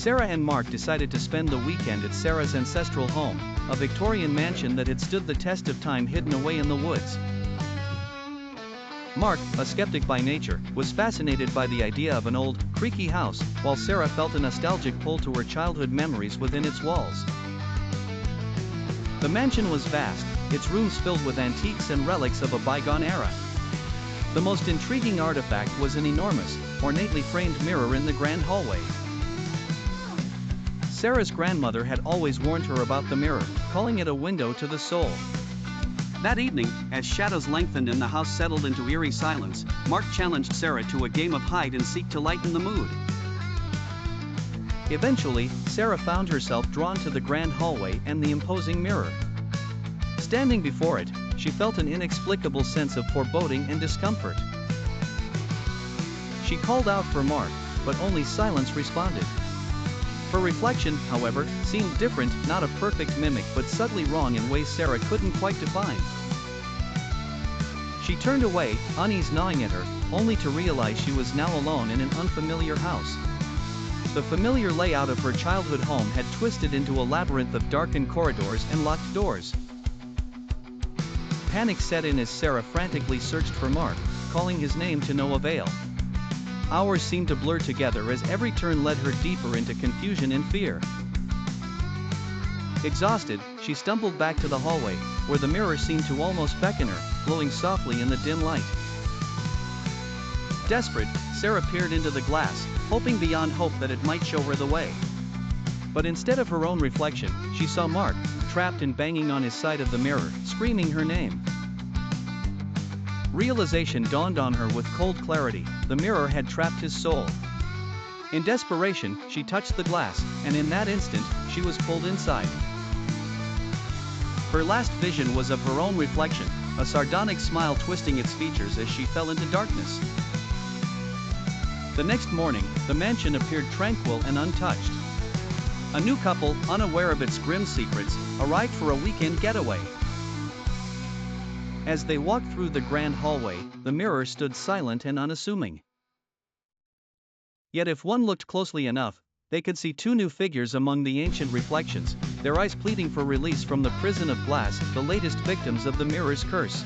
Sarah and Mark decided to spend the weekend at Sarah's ancestral home, a Victorian mansion that had stood the test of time hidden away in the woods. Mark, a skeptic by nature, was fascinated by the idea of an old, creaky house, while Sarah felt a nostalgic pull to her childhood memories within its walls. The mansion was vast, its rooms filled with antiques and relics of a bygone era. The most intriguing artifact was an enormous, ornately framed mirror in the grand hallway. Sarah's grandmother had always warned her about the mirror, calling it a window to the soul. That evening, as shadows lengthened and the house settled into eerie silence, Mark challenged Sarah to a game of hide and seek to lighten the mood. Eventually, Sarah found herself drawn to the grand hallway and the imposing mirror. Standing before it, she felt an inexplicable sense of foreboding and discomfort. She called out for Mark, but only silence responded. Her reflection, however, seemed different, not a perfect mimic but subtly wrong in ways Sarah couldn't quite define. She turned away, unease gnawing at her, only to realize she was now alone in an unfamiliar house. The familiar layout of her childhood home had twisted into a labyrinth of darkened corridors and locked doors. Panic set in as Sarah frantically searched for Mark, calling his name to no avail. Hours seemed to blur together as every turn led her deeper into confusion and fear. Exhausted, she stumbled back to the hallway, where the mirror seemed to almost beckon her, glowing softly in the dim light. Desperate, Sarah peered into the glass, hoping beyond hope that it might show her the way. But instead of her own reflection, she saw Mark, trapped and banging on his side of the mirror, screaming her name. Realization dawned on her with cold clarity: the mirror had trapped his soul. In desperation, she touched the glass, and in that instant, she was pulled inside. Her last vision was of her own reflection, a sardonic smile twisting its features as she fell into darkness. The next morning, the mansion appeared tranquil and untouched. A new couple, unaware of its grim secrets, arrived for a weekend getaway. As they walked through the grand hallway, the mirror stood silent and unassuming. Yet if one looked closely enough, they could see two new figures among the ancient reflections, their eyes pleading for release from the prison of glass, the latest victims of the mirror's curse.